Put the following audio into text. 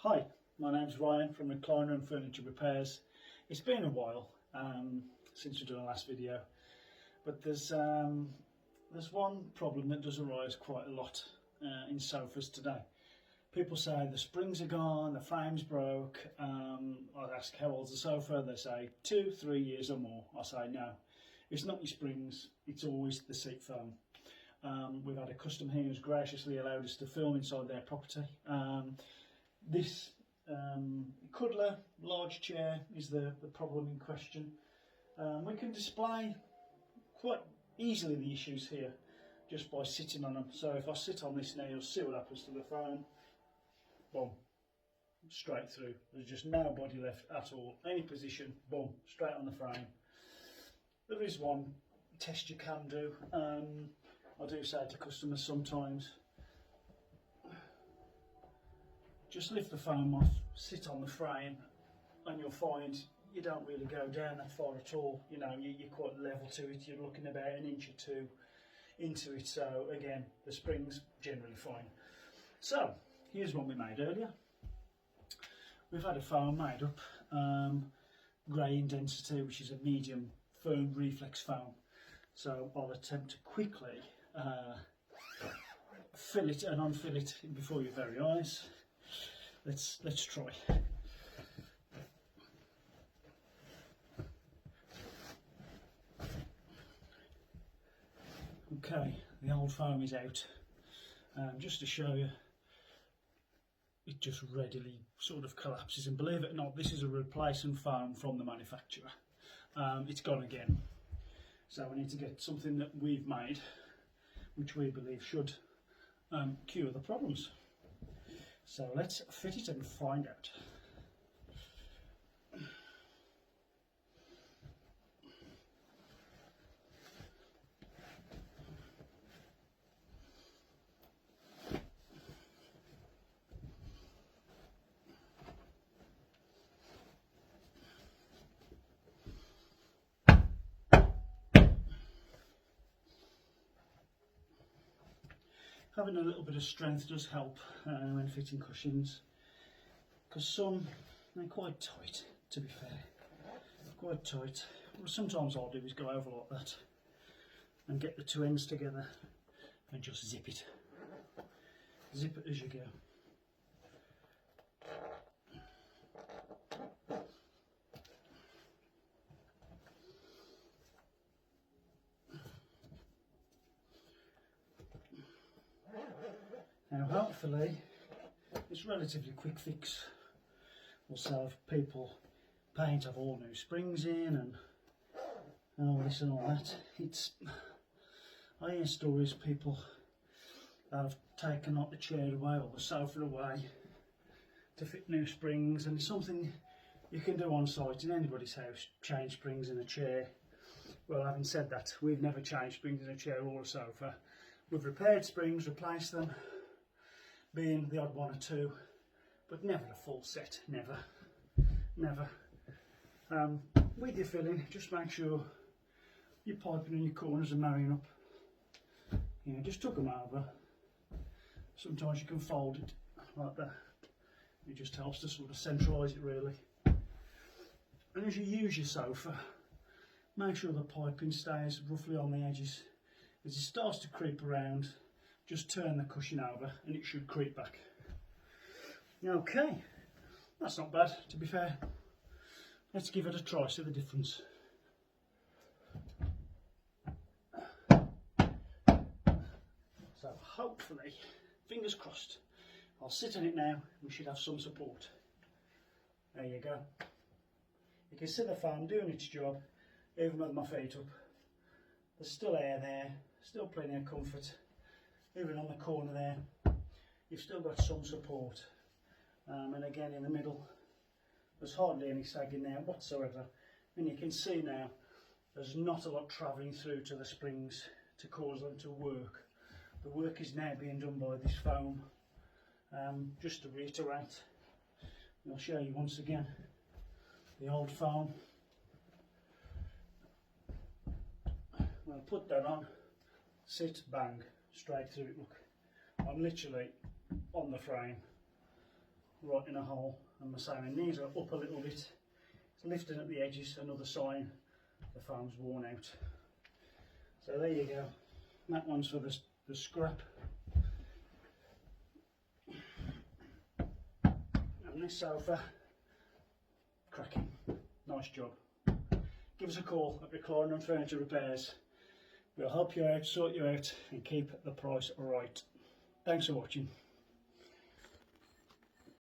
Hi, my name's Ryan from Recliner and Furniture Repairs. It's been a while since we've done the last video, but there's one problem that does arise quite a lot in sofas today. People say the springs are gone, the frame's broke. I ask how old's the sofa, they say 2-3 years or more. I say no, it's not your springs, it's always the seat foam. We've had a customer here who's graciously allowed us to film inside their property. This cuddler large chair is the problem in question. We can display quite easily the issues here just by sitting on them. So if I sit on this now, you'll see what happens to the phone. Boom, straight through. There's just no body left at all. Any position, boom, straight on the frame. There is one test you can do. I do say to customers sometimes, just lift the foam off, sit on the frame, and you'll find you don't really go down that far at all. You know, you're quite level to it. You're looking about 1 inch or 2 into it. So again, the spring's generally fine. So here's one we made earlier. We've had a foam made up, grey in density, which is a medium firm reflex foam. So I'll attempt to quickly fill it and unfill it before your very eyes. Let's try. Okay, the old foam is out. Just to show you, it just readily sort of collapses, and believe it or not, this is a replacement foam from the manufacturer. It's gone again. So we need to get something that we've made, which we believe should cure the problems. So let's fit it and find out. Having a little bit of strength does help when fitting cushions, because some, they're quite tight, to be fair, quite tight. What sometimes I'll do is go over like that and get the two ends together and just zip it as you go. Now hopefully it's relatively quick fix. Also, if people paint, have all new springs in and all this and all that. I hear stories of people that have taken like the chair away or the sofa away to fit new springs, and it's something you can do on site in anybody's house, change springs in a chair. Well, having said that, we've never changed springs in a chair or a sofa. We've repaired springs, replaced them, being the odd one or two, but never a full set, never. With your filling, just make sure your piping and your corners are marrying up. You know, just tuck them over. Sometimes you can fold it like that. It just helps to sort of centralise it really. And as you use your sofa, make sure the piping stays roughly on the edges. As it starts to creep around, just turn the cushion over and it should creep back. Okay, that's not bad, to be fair. Let's give it a try, see the difference. So hopefully, fingers crossed, I'll sit on it now, we should have some support. There you go. You can see the fan doing its job, even with my feet up. There's still air there, still plenty of comfort. Even on the corner there, you've still got some support. And again in the middle, there's hardly any sagging there whatsoever. And you can see now, there's not a lot travelling through to the springs to cause them to work. The work is now being done by this foam. Just to reiterate, I'll show you once again the old foam. I'll put that on, sit, bang, straight through it. Look, I'm literally on the frame. right in a hole, and my sewing knees are up a little bit. It's lifting at the edges, another sign the foam's worn out. So there you go, that one's for the scrap. And this sofa, cracking, nice job. Give us a call at Recliner and Furniture Repairs. We'll help you out, sort you out and keep the price right. Thanks for watching.